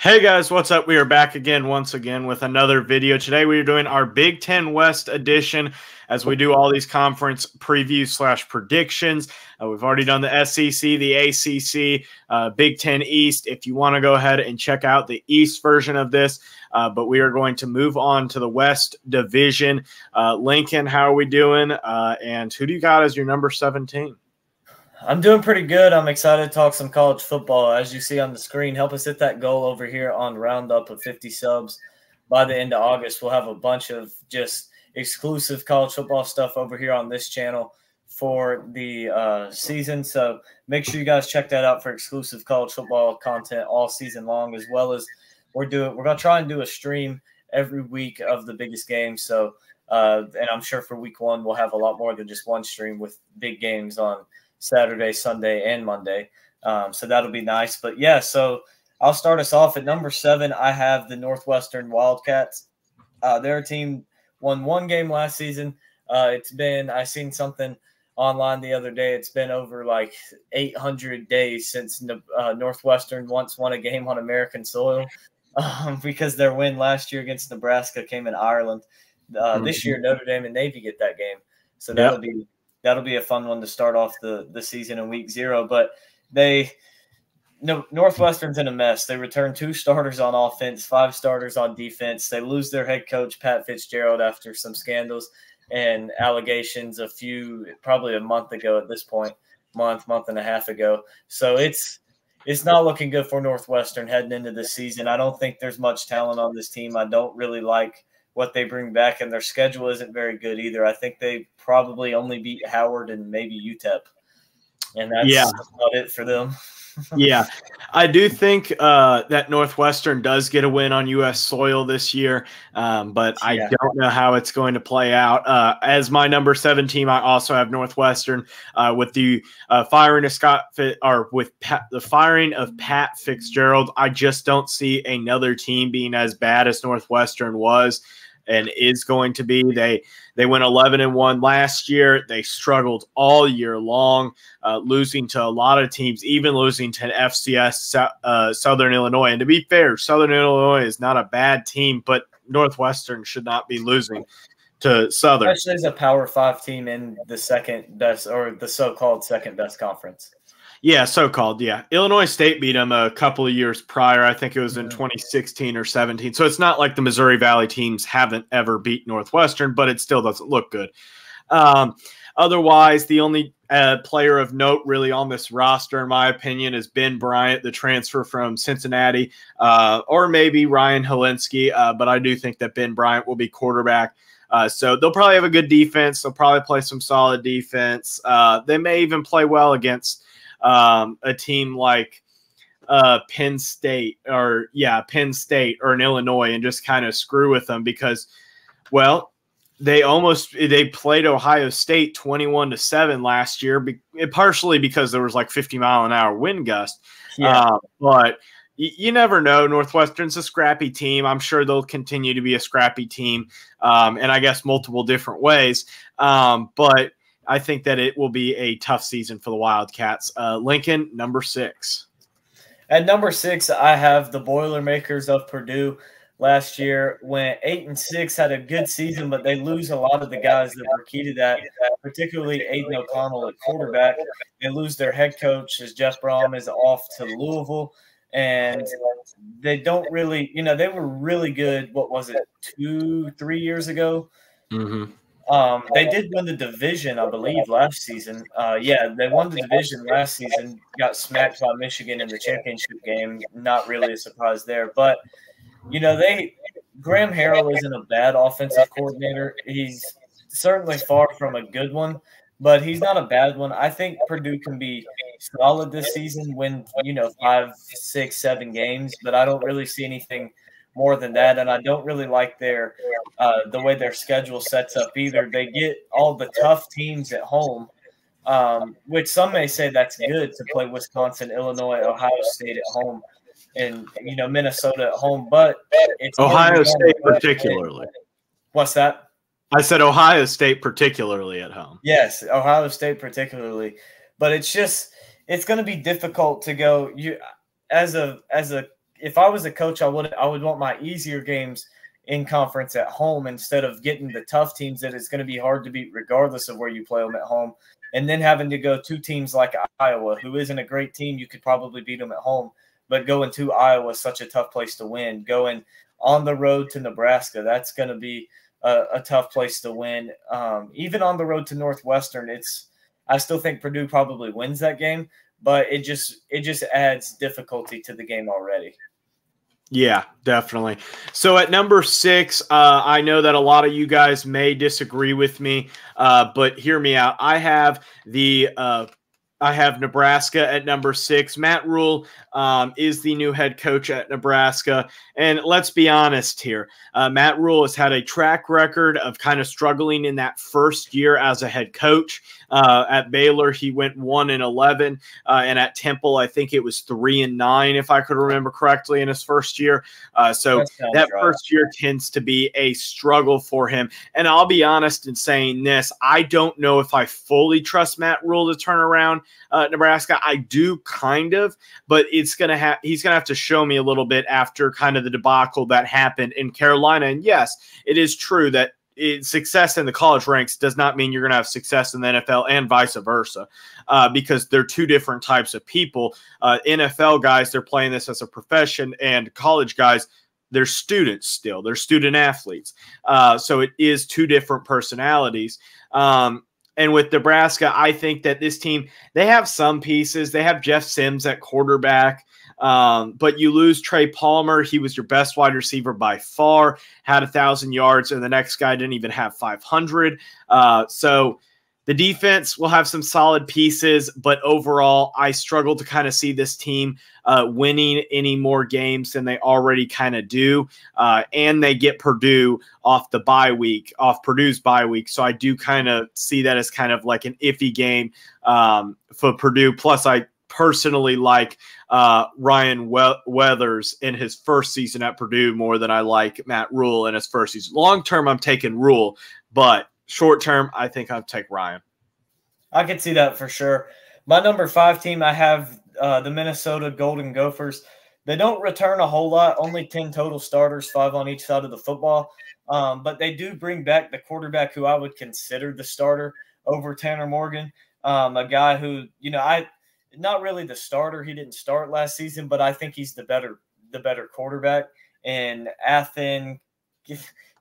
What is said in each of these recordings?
Hey guys, what's up? We are back again, once again, with another video. Today we are doing our Big Ten West edition as we do all these conference previews / predictions. We've already done the SEC, the ACC, Big Ten East. If you want to go ahead and check out the East version of this, but we are going to move on to the West Division. Lincoln, how are we doing? And who do you got as your number 17? I'm doing pretty good. I'm excited to talk some college football. As you see on the screen, help us hit that goal over here on Roundup of 50 subs. By the end of August, we'll have a bunch of just exclusive college football stuff over here on this channel for the season. So make sure you guys check that out for exclusive college football content all season long, as well as we're going to try and do a stream every week of the biggest games. So, and I'm sure for week one, we'll have a lot more than just one stream with big games on Saturday, Sunday, and Monday. So that'll be nice. But yeah, so I'll start us off at number 7. I have the Northwestern Wildcats. Their team won one game last season. I seen something online the other day. It's been over like 800 days since Northwestern once won a game on American soil because their win last year against Nebraska came in Ireland. This year, Notre Dame and Navy get that game. So that'll be a fun one to start off the season in week 0. But Northwestern's in a mess. They return 2 starters on offense, 5 starters on defense. They lose their head coach, Pat Fitzgerald, after some scandals and allegations probably a month ago at this point, month and a half ago. So it's not looking good for Northwestern heading into the season. I don't think there's much talent on this team. I don't really like what they bring back, and their schedule isn't very good either. I think they probably only beat Howard and maybe UTEP, and that's about it for them. Yeah, I do think that Northwestern does get a win on U.S. soil this year, but I don't know how it's going to play out. As my number 7 team, I also have Northwestern with the firing of the firing of Pat Fitzgerald. I just don't see another team being as bad as Northwestern was and is going to be. They went 11-1 last year. They struggled all year long, losing to a lot of teams, even losing to FCS Southern Illinois. And to be fair, Southern Illinois is not a bad team, but Northwestern should not be losing to Southern. Especially as a Power 5 team in the second best, or the so-called second best conference. Yeah, so-called, yeah. Illinois State beat them a couple of years prior. I think it was in 2016 or 17. So it's not like the Missouri Valley teams haven't ever beat Northwestern, but it still doesn't look good. Otherwise, the only player of note really on this roster, in my opinion, is Ben Bryant, the transfer from Cincinnati, or maybe Ryan Helinski. But I do think that Ben Bryant will be quarterback. So they'll probably have a good defense. They'll probably play some solid defense. They may even play well against a team like Penn State or an Illinois and just kind of screw with them because, well, they played Ohio State 21-7 last year, partially because there was like 50-mile-an-hour wind gust. But you never know. Northwestern's a scrappy team. I'm sure they'll continue to be a scrappy team, and I guess multiple different ways. But I think that it will be a tough season for the Wildcats. Lincoln, number 6. At number 6, I have the Boilermakers of Purdue. Last year went 8-6, had a good season, but they lose a lot of the guys that were key to that, particularly Aiden O'Connell at quarterback. They lose their head coach as Jeff Brom is off to Louisville, and they don't really, they were really good. What was it, 2-3 years ago? They did win the division, I believe, last season. They won the division last season, got smacked by Michigan in the championship game. Not really a surprise there. But, Graham Harrell isn't a bad offensive coordinator. He's certainly far from a good one, but he's not a bad one. I think Purdue can be solid this season, win, 5, 6, 7 games, but I don't really see anything more than that, and I don't really like the way their schedule sets up either. They get all the tough teams at home, which some may say that's good to play Wisconsin, Illinois, Ohio State at home, and Minnesota at home. But it's Ohio State particularly. What's that? I said Ohio State particularly at home. Yes, Ohio State particularly, but it's going to be difficult to go. As a if I was a coach, I would want my easier games in conference at home instead of getting the tough teams that it's going to be hard to beat regardless of where you play them at home, and then having to go to teams like Iowa, who isn't a great team. You could probably beat them at home, but going to Iowa is such a tough place to win. Going on the road to Nebraska, that's going to be a tough place to win. Even on the road to Northwestern, I still think Purdue probably wins that game, but it just adds difficulty to the game already. Yeah, definitely. So at number 6, I know that a lot of you guys may disagree with me, but hear me out. I have Nebraska at number 6. Matt Rule is the new head coach at Nebraska. And let's be honest here. Matt Rule has had a track record of kind of struggling in that first year as a head coach. At Baylor, he went 1-11. And at Temple, I think it was 3-9, if I could remember correctly, in his first year. So that first year tends to be a struggle for him. And I'll be honest in saying this. I don't know if I fully trust Matt Rule to turn around Nebraska. I do kind of, but he's gonna have to show me a little bit after kind of the debacle that happened in Carolina. And yes, it is true that success in the college ranks does not mean you're going to have success in the NFL, and vice versa, because they're two different types of people. NFL guys, they're playing this as a profession, and college guys, they're students still. They're student athletes. So it is two different personalities. And with Nebraska, I think that this team, they have some pieces. They have Jeff Sims at quarterback. But you lose Trey Palmer. He was your best wide receiver by far, had 1,000 yards, and the next guy didn't even have 500. So the defense will have some solid pieces, but overall, I struggle to kind of see this team winning any more games than they already kind of do. And they get Purdue off Purdue's bye week. So I do kind of see that as kind of like an iffy game for Purdue. Plus, I personally like Ryan Weathers in his first season at Purdue more than I like Matt Rule in his first season. Long term, I'm taking Rule, but short term, I think I'll take Ryan. I can see that for sure. My number 5 team, I have the Minnesota Golden Gophers. They don't return a whole lot, only 10 total starters, 5 on each side of the football. But they do bring back the quarterback who I would consider the starter over Tanner Morgan, a guy who, not really the starter. He didn't start last season, but I think he's the better quarterback. And Athen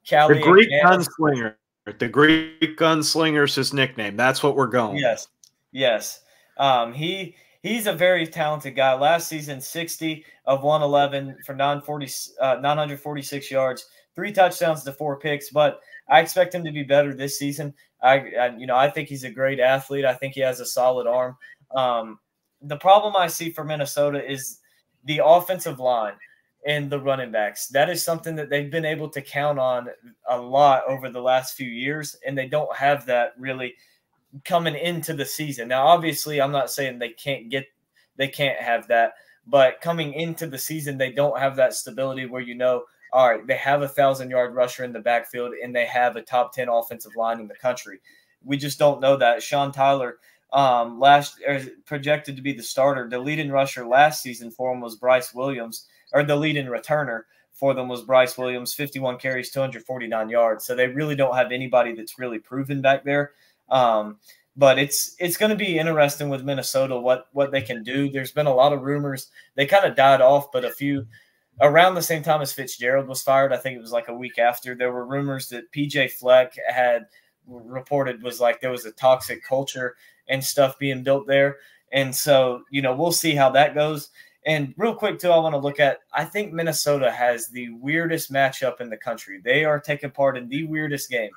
Cali, the Greek gunslinger. The Greek gunslinger is his nickname. That's what we're going. Yes. He's a very talented guy. Last season, 60 of 111 for 946 yards, 3 touchdowns to 4 picks. But I expect him to be better this season. I think he's a great athlete. I think he has a solid arm. The problem I see for Minnesota is the offensive line and the running backs. That is something that they've been able to count on a lot over the last few years, and they don't have that really coming into the season. Now, obviously, I'm not saying they can't have that, but coming into the season, they don't have that stability where all right, they have a 1,000-yard rusher in the backfield and they have a top 10 offensive line in the country. We just don't know that. Sean Tyler projected to be the starter. The leading rusher last season for him was Bryce Williams, or the leading returner for them was Bryce Williams, 51 carries, 249 yards. So they really don't have anybody that's really proven back there. But it's going to be interesting with Minnesota what they can do. There's been a lot of rumors. They kind of died off, but a few around the same time as Fitzgerald was fired, I think it was like a week after, there were rumors that PJ Fleck had reported was like there was a toxic culture and stuff being built there. And so, we'll see how that goes. And real quick, too, I want to look at, I think Minnesota has the weirdest matchup in the country. They are taking part in the weirdest game.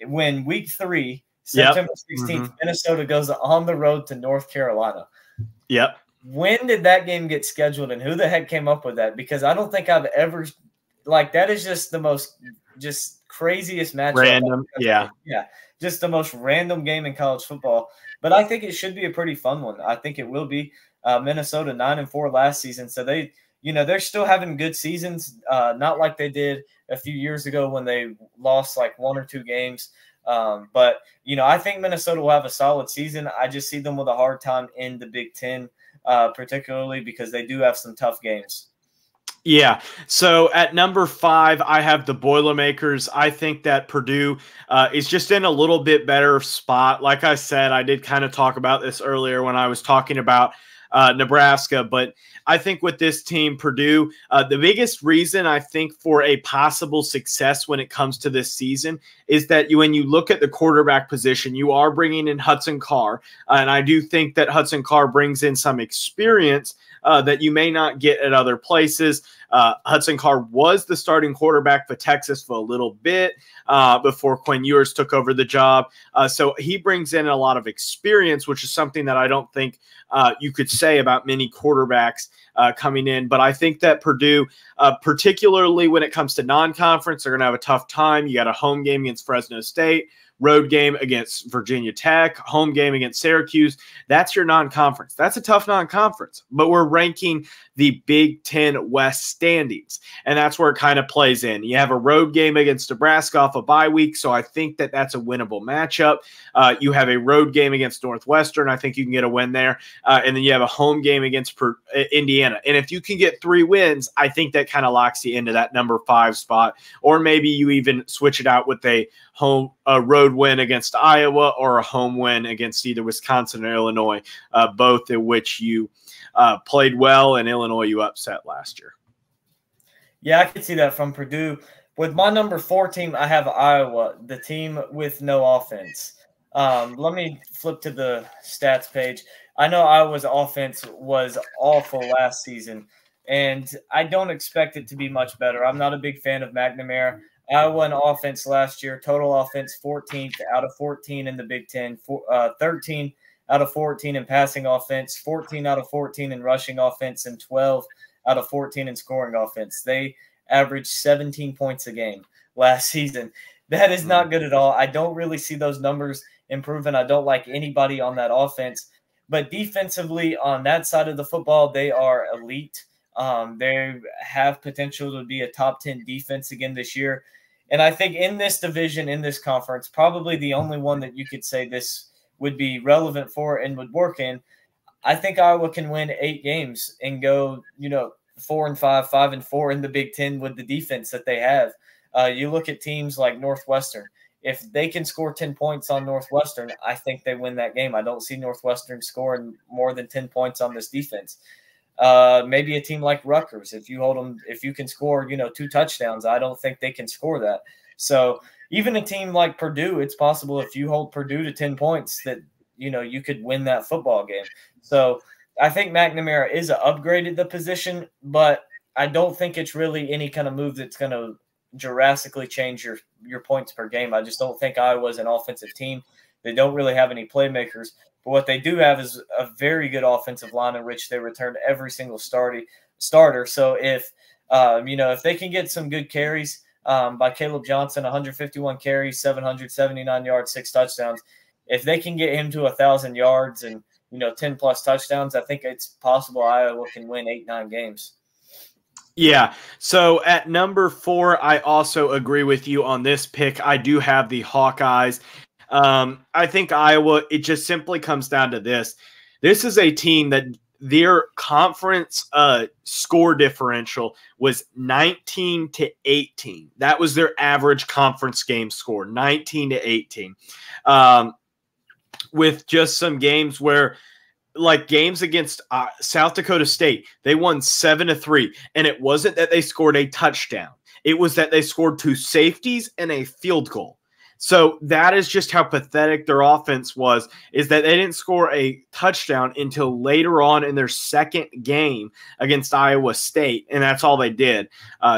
When week 3, September 16th, Minnesota goes on the road to North Carolina. Yep. When did that game get scheduled and who the heck came up with that? Because I don't think I've ever that is just the most craziest matchup. Random. Yeah. Just the most random game in college football. But I think it should be a pretty fun one. I think it will be. Minnesota 9-4 last season. So they're still having good seasons. Not like they did a few years ago when they lost like 1 or 2 games. But I think Minnesota will have a solid season. I just see them with a hard time in the Big Ten. Particularly because they do have some tough games. Yeah. So at number 5, I have the Boilermakers. I think that Purdue is just in a little bit better spot. Like I said, I did kind of talk about this earlier when I was talking about Nebraska, but I think with this team, Purdue, the biggest reason I think for a possible success when it comes to this season is that when you look at the quarterback position, you are bringing in Hudson Carr, and I do think that Hudson Carr brings in some experience that you may not get at other places. Hudson Carr was the starting quarterback for Texas for a little bit before Quinn Ewers took over the job. So he brings in a lot of experience, which is something that I don't think you could say about many quarterbacks coming in. But I think that Purdue, particularly when it comes to non-conference, they're going to have a tough time. You got a home game against Fresno State, road game against Virginia Tech, home game against Syracuse. That's your non-conference. That's a tough non-conference, but we're ranking the Big Ten West standings, and that's where it kind of plays in. You have a road game against Nebraska off a bye week, so I think that that's a winnable matchup. You have a road game against Northwestern. I think you can get a win there, and then you have a home game against Indiana. And if you can get 3 wins, I think that kind of locks you into that number 5 spot, or maybe you even switch it out with a road win against Iowa or a home win against either Wisconsin or Illinois, both in which you played well, and Illinois you upset last year. Yeah, I can see that from Purdue. With my number 4 team, I have Iowa, the team with no offense. Let me flip to the stats page. I know Iowa's offense was awful last season, and I don't expect it to be much better. I'm not a big fan of McNamara. Iowa in offense last year, total offense 14th out of 14 in the Big Ten, 13 out of 14 in passing offense, 14 out of 14 in rushing offense, and 12 out of 14 in scoring offense. They averaged 17 points a game last season. That is not good at all. I don't really see those numbers improving. I don't like anybody on that offense. But defensively, on that side of the football, they are elite. They have potential to be a top 10 defense again this year. And I think in this division, in this conference, probably the only one that you could say this would be relevant for and would work in, I think Iowa can win 8 games and go, 4-5, 5-4 in the Big Ten with the defense that they have. You look at teams like Northwestern. If they can score 10 points on Northwestern, I think they win that game. I don't see Northwestern scoring more than 10 points on this defense. Maybe a team like Rutgers, if you can score, 2 touchdowns, I don't think they can score that. So even a team like Purdue, it's possible if you hold Purdue to 10 points that, you could win that football game. So I think McNamara is an upgrade at the position, but I don't think it's really any kind of move that's going to drastically change your points per game. I just don't think Iowa's an offensive team. They don't really have any playmakers. But what they do have is a very good offensive line in which they returned every single starter. So if they can get some good carries by Caleb Johnson, 151 carries, 779 yards, 6 touchdowns. If they can get him to 1,000 yards and 10 plus touchdowns, I think it's possible Iowa can win 8-9 games. Yeah. So at number 4, I also agree with you on this pick. I do have the Hawkeyes. I think Iowa, it just simply comes down to this. This is a team that their conference score differential was 19-18. That was their average conference game score, 19-18. With just some games where, like games against South Dakota State, they won 7-3. And it wasn't that they scored a touchdown. It was that they scored 2 safeties and a field goal. So that is just how pathetic their offense was, is that they didn't score a touchdown until later on in their second game against Iowa State, and that's all they did.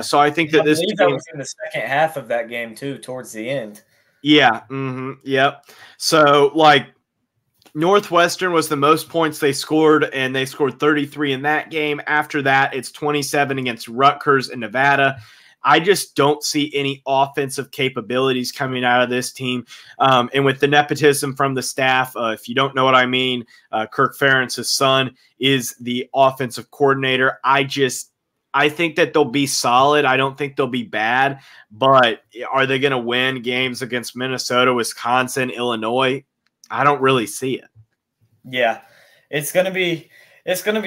So I think that this game, that was in the second half of that game too, towards the end. Yeah. Yep. So Northwestern was the most points they scored, and they scored 33 in that game. After that, it's 27 against Rutgers and Nevada. I just don't see any offensive capabilities coming out of this team. And with the nepotism from the staff, if you don't know what I mean, Kirk Ferentz's son is the offensive coordinator. I think that they'll be solid. I don't think they'll be bad, but are they going to win games against Minnesota, Wisconsin, Illinois? I don't really see it. Yeah, it's going to be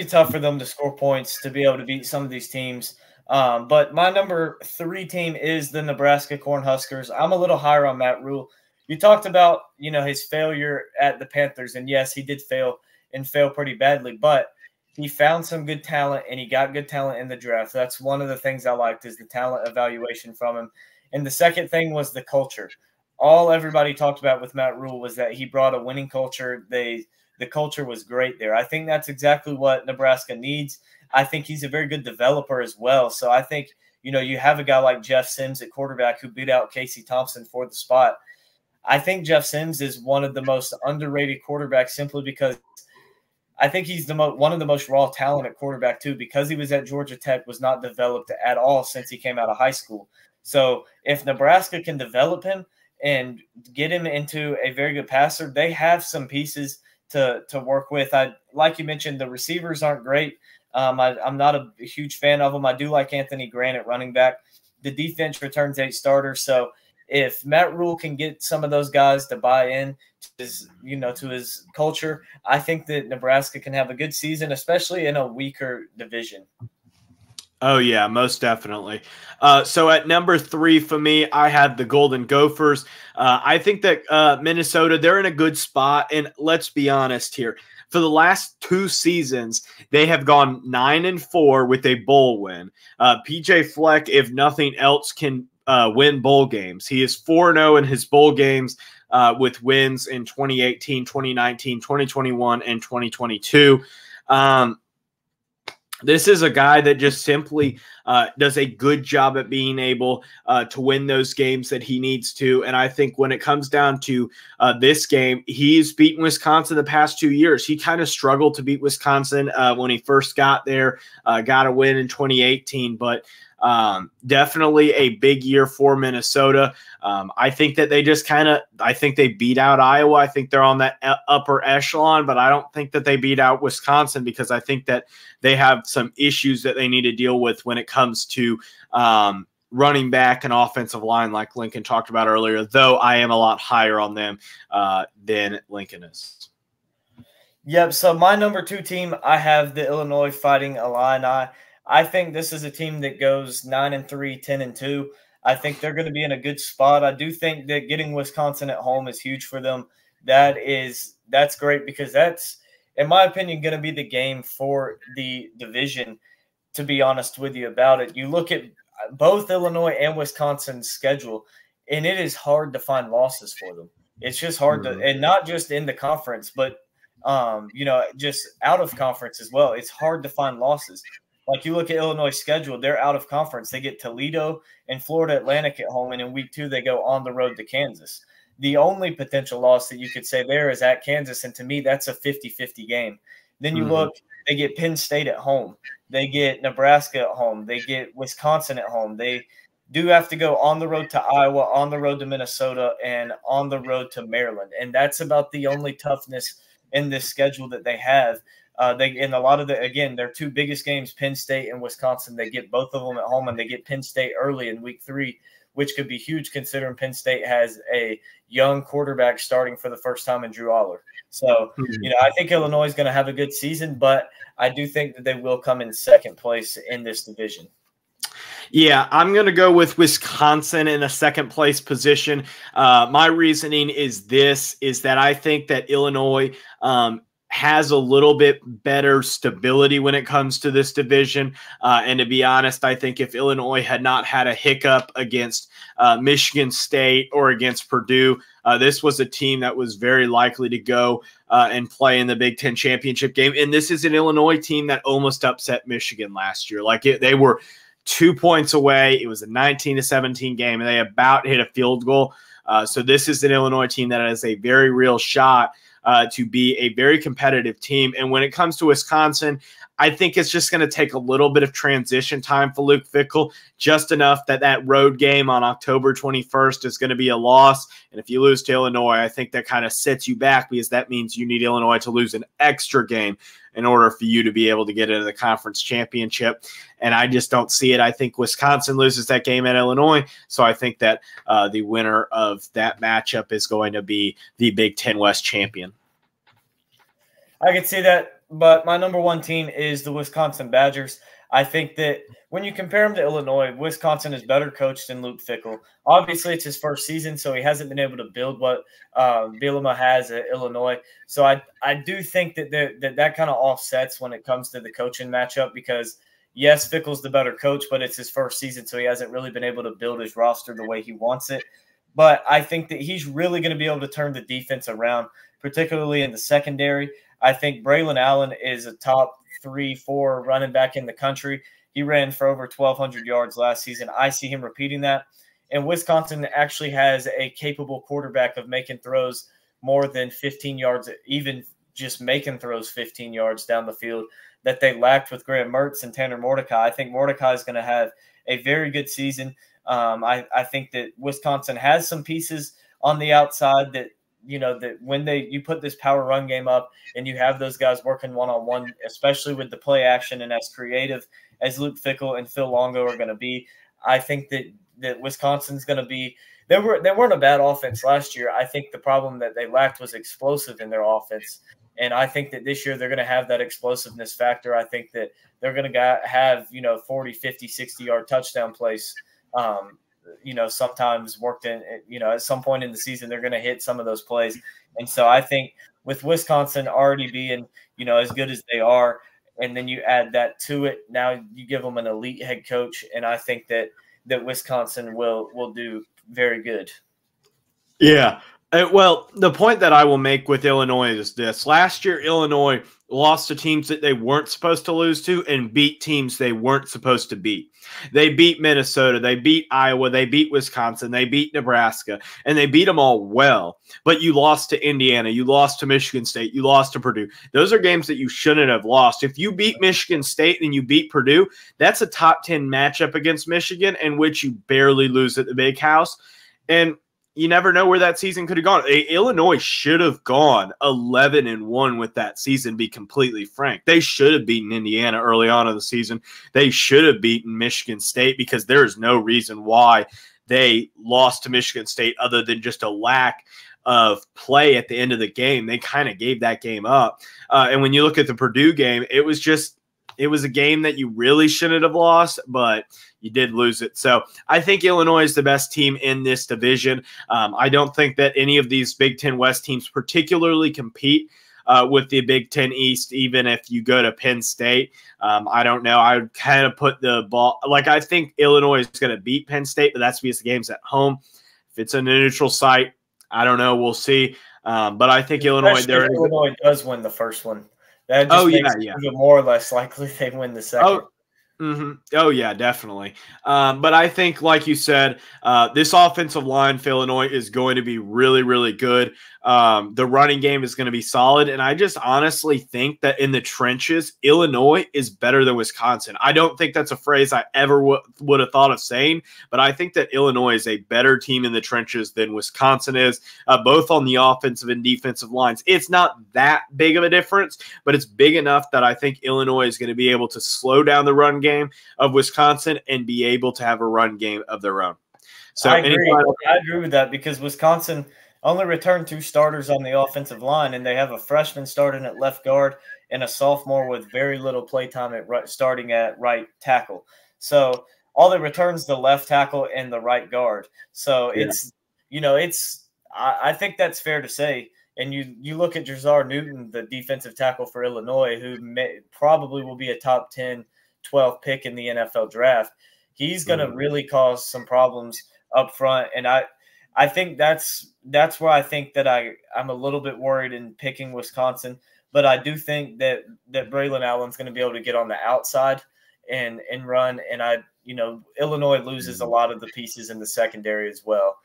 tough for them to score points to be able to beat some of these teams. But my number 3 team is the Nebraska Cornhuskers. I'm a little higher on Matt Rule. You talked about, his failure at the Panthers, and yes, he did fail and fail pretty badly, but he found some good talent, and he got good talent in the draft. That's one of the things I liked, is the talent evaluation from him. And the second thing was the culture. All everybody talked about with Matt Rule was that he brought a winning culture. The culture was great there. I think that's exactly what Nebraska needs. I think he's a very good developer as well. So I think, you have a guy like Jeff Sims at quarterback who beat out Casey Thompson for the spot. I think Jeff Sims is one of the most underrated quarterbacks simply because I think he's one of the most raw talent at quarterback too, because he was at Georgia Tech, was not developed at all since he came out of high school. So if Nebraska can develop him and get him into a very good passer, they have some pieces to work with. Like you mentioned, the receivers aren't great. I'm not a huge fan of them. I do like Anthony Grant at running back. The defense returns 8 starters. So if Matt Rule can get some of those guys to buy in to his culture, I think that Nebraska can have a good season, especially in a weaker division. Oh, yeah, most definitely. So at number 3 for me, I have the Golden Gophers. I think that Minnesota, they're in a good spot. And let's be honest here. For the last 2 seasons, they have gone 9-4 with a bowl win. PJ Fleck, if nothing else, can win bowl games. He is 4-0 in his bowl games with wins in 2018, 2019, 2021, and 2022. This is a guy that just simply does a good job at being able to win those games that he needs to. And I think when it comes down to this game, he's beaten Wisconsin the past 2 years. He kind of struggled to beat Wisconsin when he first got there, got a win in 2018, but definitely a big year for Minnesota. I think that they just I think they beat out Iowa. I think they're on that upper echelon, but I don't think that they beat out Wisconsin because I think that they have some issues that they need to deal with when it comes to running back and offensive line, like Lincoln talked about earlier, though I am a lot higher on them than Lincoln is. Yep. So my number 2 team, I have the Illinois Fighting Illini. I think this is a team that goes 9-3, 10-2. I think they're going to be in a good spot. I do think that getting Wisconsin at home is huge for them. That's great because that's, in my opinion, going to be the game for the division, to be honest with you about it. You look at both Illinois and Wisconsin's schedule, and it is hard to find losses for them. It's just hard to, and not just in the conference, but just out of conference as well. It's hard to find losses. Like you look at Illinois' schedule, they're out of conference. They get Toledo and Florida Atlantic at home, and in week 2 they go on the road to Kansas. The only potential loss that you could say there is at Kansas, and to me that's a 50-50 game. Then you look, they get Penn State at home. They get Nebraska at home. They get Wisconsin at home. They do have to go on the road to Iowa, on the road to Minnesota, and on the road to Maryland. And that's about the only toughness in this schedule that they have. In a lot of their 2 biggest games, Penn State and Wisconsin, they get both of them at home, and they get Penn State early in week 3, which could be huge considering Penn State has a young quarterback starting for the first time in Drew Aller. So, I think Illinois is going to have a good season, but I do think that they will come in second place in this division. Yeah, I'm going to go with Wisconsin in a second place position. My reasoning is that I think that Illinois has a little bit better stability when it comes to this division. And to be honest, I think if Illinois had not had a hiccup against Michigan State or against Purdue, this was a team that was very likely to go and play in the Big Ten championship game. And this is an Illinois team that almost upset Michigan last year. They were 2 points away. It was a 19-17 game, and they about hit a field goal. So this is an Illinois team that has a very real shot to be a very competitive team. And when it comes to Wisconsin, I think it's just going to take a little bit of transition time for Luke Fickell, just enough that road game on October 21st is going to be a loss. And if you lose to Illinois, I think that kind of sets you back because that means you need Illinois to lose an extra game in order for you to be able to get into the conference championship. And I just don't see it. I think Wisconsin loses that game at Illinois. So I think that the winner of that matchup is going to be the Big Ten West champion. I could see that, but my number 1 team is the Wisconsin Badgers. I think that when you compare him to Illinois, Wisconsin is better coached than Luke Fickell. Obviously, it's his first season, so he hasn't been able to build what Bielema has at Illinois. So I do think that that kind of offsets when it comes to the coaching matchup because, yes, Fickell's the better coach, but it's his first season, so he hasn't really been able to build his roster the way he wants it. But I think that he's really going to be able to turn the defense around, particularly in the secondary. I think Braylon Allen is a top 3-4 running back in the country. He ran for over 1,200 yards last season. I see him repeating that. And Wisconsin actually has a capable quarterback of making throws more than 15 yards, even just making throws 15 yards down the field that they lacked with Graham Mertz and Tanner Mordecai. I think Mordecai is going to have a very good season. I think that Wisconsin has some pieces on the outside that, that when you put this power run game up and you have those guys working one-on-one, especially with the play action and as creative as Luke Fickell and Phil Longo are going to be, I think that Wisconsin's going to be – they weren't a bad offense last year. I think the problem that they lacked was explosive in their offense. And I think that this year they're going to have that explosiveness factor. I think that they're going to have, 40, 50, 60-yard touchdown plays sometimes worked in, at some point in the season, they're going to hit some of those plays. And so I think with Wisconsin already being, as good as they are, and then you add that to it, now you give them an elite head coach. And I think that Wisconsin will do very good. Yeah. Well, the point that I will make with Illinois is this. Last year, Illinois lost to teams that they weren't supposed to lose to and beat teams they weren't supposed to beat. They beat Minnesota, they beat Iowa, they beat Wisconsin, they beat Nebraska, and they beat them all well. But you lost to Indiana, you lost to Michigan State, you lost to Purdue. Those are games that you shouldn't have lost. If you beat Michigan State and you beat Purdue, that's a top 10 matchup against Michigan in which you barely lose at the Big House. And you never know where that season could have gone. Illinois should have gone 11-1 with that season, be completely frank. They should have beaten Indiana early on in the season. They should have beaten Michigan State because there is no reason why they lost to Michigan State other than just a lack of play at the end of the game. They kind of gave that game up. And when you look at the Purdue game, it was a game that you really shouldn't have lost, but you did lose it. So I think Illinois is the best team in this division. I don't think that any of these Big Ten West teams particularly compete with the Big Ten East, even if you go to Penn State. I don't know. I would kind of put the ball – I think Illinois is going to beat Penn State, but that's because the game's at home. If it's a neutral site, I don't know. We'll see. But I think Illinois does win the first one. That just makes it even more or less likely they win the second. Oh, yeah, definitely. But I think, like you said, this offensive line for Illinois is going to be really, really good. The running game is going to be solid. And I just honestly think that in the trenches, Illinois is better than Wisconsin. I don't think that's a phrase I ever would have thought of saying, but I think that Illinois is a better team in the trenches than Wisconsin is, both on the offensive and defensive lines. It's not that big of a difference, but it's big enough that I think Illinois is going to be able to slow down the run game of Wisconsin and be able to have a run game of their own. So I agree with that because Wisconsin only returned 2 starters on the offensive line, and they have a freshman starting at left guard and a sophomore with very little play time starting at right tackle. So all they return is the left tackle and the right guard. So I think that's fair to say. And you look at Jazar Newton, the defensive tackle for Illinois, who probably will be a top 10, 12 pick in the NFL draft. He's going to really cause some problems up front. And I think that's where I think that I'm a little bit worried in picking Wisconsin. But I do think that Braylon Allen's going to be able to get on the outside and run. And Illinois loses a lot of the pieces in the secondary as well.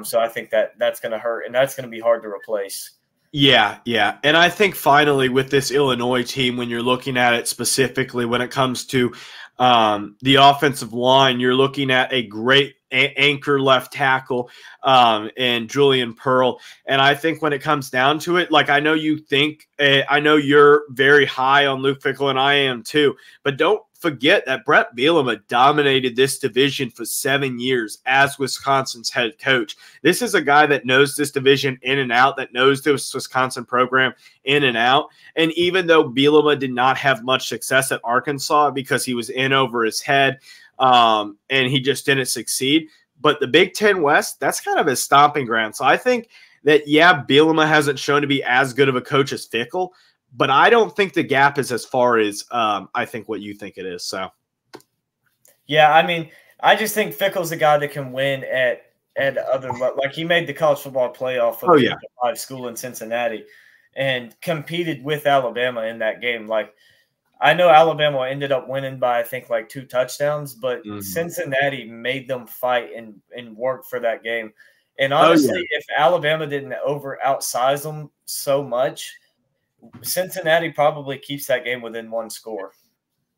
So I think that's going to hurt, and that's going to be hard to replace. Yeah. And I think finally with this Illinois team, when you're looking at it specifically when it comes to The offensive line, you're looking at a great anchor left tackle and Julian Pearl. And I think when it comes down to it, like I know you're very high on Luke Fickell, and I am too, but don't forget that Brett Bielema dominated this division for 7 years as Wisconsin's head coach. This is a guy that knows this division in and out, that knows this Wisconsin program in and out. And even though Bielema did not have much success at Arkansas because he was in over his head and he just didn't succeed, but the Big Ten West, that's kind of his stomping ground. So I think that, yeah, Bielema hasn't shown to be as good of a coach as Fickell, but I don't think the gap is as far as I think what you think it is. So, yeah, I mean, I just think Fickell's the guy that can win at other, like he made the college football playoff for the 5 school in Cincinnati and competed with Alabama in that game. Like, I know Alabama ended up winning by, I think, like 2 touchdowns, but Cincinnati made them fight and work for that game. And honestly, if Alabama didn't outsize them so much, Cincinnati probably keeps that game within 1 score.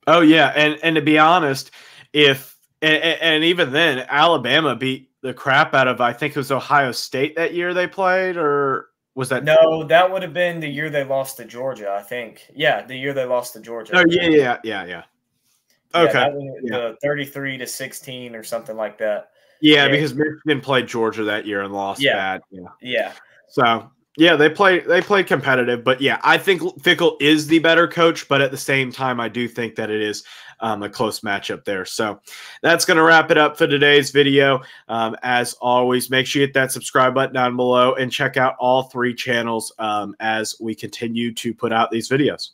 Oh yeah, and to be honest, and even then, Alabama beat the crap out of, I think it was Ohio State that year they played, or was that? No, that would have been the year they lost to Georgia, I think. Yeah, the year they lost to Georgia. Oh yeah. Okay, the 33-16 or something like that. Yeah, because Michigan played Georgia that year and lost bad. Yeah. So. Yeah, they played competitive, but yeah, I think Fickell is the better coach, but at the same time, I do think that it is a close matchup there. So that's going to wrap it up for today's video. As always, make sure you hit that subscribe button down below and check out all 3 channels as we continue to put out these videos.